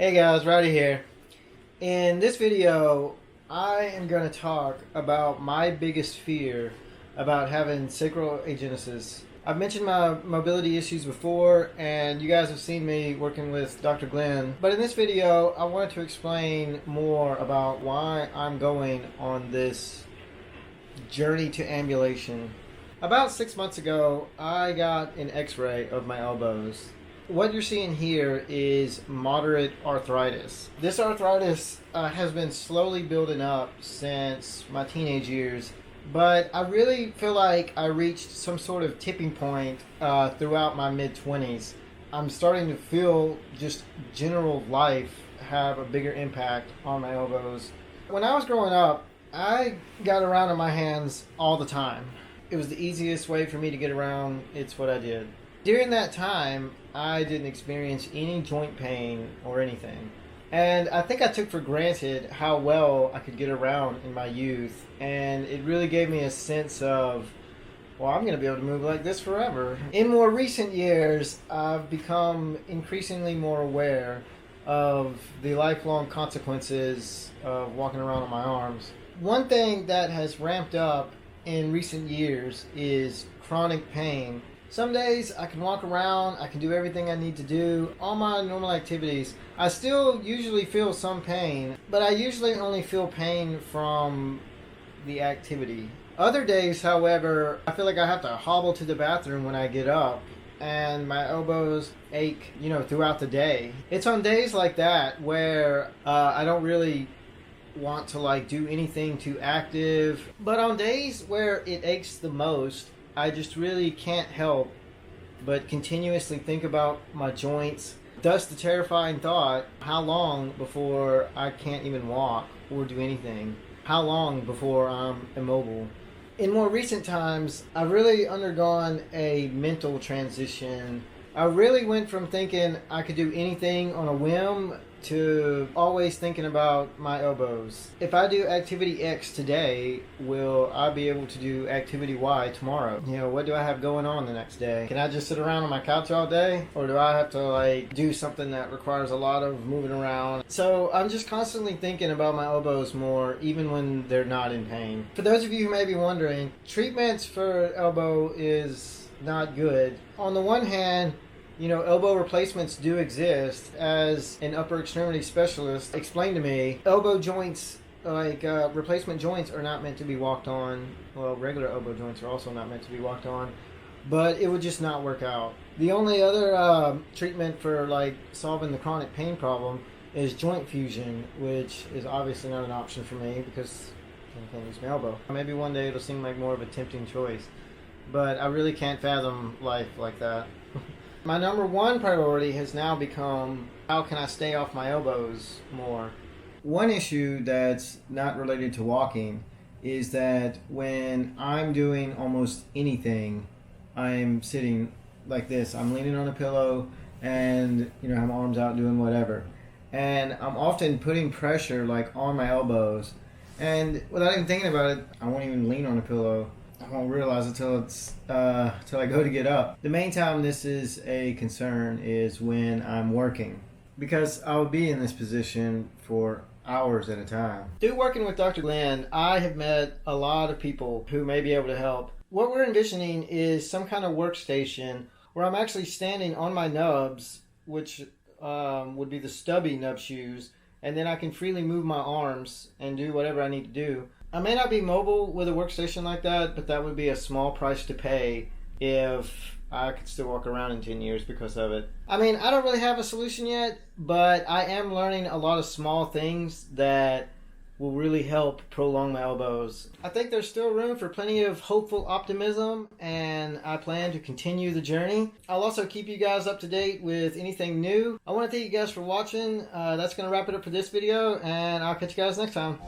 Hey guys, Rowdy here. In this video, I am going to talk about my biggest fear about having sacral agenesis. I've mentioned my mobility issues before, and you guys have seen me working with Dr. Glenn. But in this video, I wanted to explain more about why I'm going on this journey to ambulation. About 6 months ago, I got an x-ray of my elbows. What you're seeing here is moderate arthritis. This arthritis has been slowly building up since my teenage years, but I really feel like I reached some sort of tipping point throughout my mid-20s. I'm starting to feel just general life have a bigger impact on my elbows. When I was growing up, I got around on my hands all the time. It was the easiest way for me to get around. It's what I did. During that time, I didn't experience any joint pain or anything. And I think I took for granted how well I could get around in my youth. And it really gave me a sense of, well, I'm going to be able to move like this forever. In more recent years, I've become increasingly more aware of the lifelong consequences of walking around on my arms. One thing that has ramped up in recent years is chronic pain. Some days I can walk around, I can do everything I need to do, all my normal activities. I still usually feel some pain, but I usually only feel pain from the activity. Other days, however, I feel like I have to hobble to the bathroom when I get up, and my elbows ache, throughout the day. It's on days like that where I don't really want to do anything too active, but on days where it aches the most, I just really can't help but continuously think about my joints. Thus the terrifying thought, how long before I can't even walk or do anything? How long before I'm immobile? In more recent times, I've really undergone a mental transition. I really went from thinking I could do anything on a whim to always thinking about my elbows. If I do activity X today, will I be able to do activity Y tomorrow? What do I have going on the next day? Can I just sit around on my couch all day? Or do I have to do something that requires a lot of moving around? So I'm just constantly thinking about my elbows more, even when they're not in pain. For those of you who may be wondering, treatments for elbow is not good. On the one hand, elbow replacements do exist. As an upper extremity specialist explained to me, elbow joints, replacement joints, are not meant to be walked on. Well, regular elbow joints are also not meant to be walked on, but it would just not work out. The only other treatment for solving the chronic pain problem is joint fusion, which is obviously not an option for me because I can't use my elbow. Maybe one day it'll seem like more of a tempting choice, but I really can't fathom life like that. My number one priority has now become, how can I stay off my elbows more? One issue that's not related to walking is that when I'm doing almost anything, I'm sitting like this. I'm leaning on a pillow and, I have my arms out doing whatever. And I'm often putting pressure on my elbows. And without even thinking about it, I won't even lean on a pillow. I won't realize until I go to get up. The main time this is a concern is when I'm working, because I'll be in this position for hours at a time. Through working with Dr. Glenn, I have met a lot of people who may be able to help. What we're envisioning is some kind of workstation where I'm actually standing on my nubs, which would be the stubby nub shoes, and then I can freely move my arms and do whatever I need to do. I may not be mobile with a workstation like that, but that would be a small price to pay if I could still walk around in 10 years because of it. I don't really have a solution yet, but I am learning a lot of small things that will really help prolong my elbows. I think there's still room for plenty of hopeful optimism, and I plan to continue the journey. I'll also keep you guys up to date with anything new. I want to thank you guys for watching. That's going to wrap it up for this video, and I'll catch you guys next time.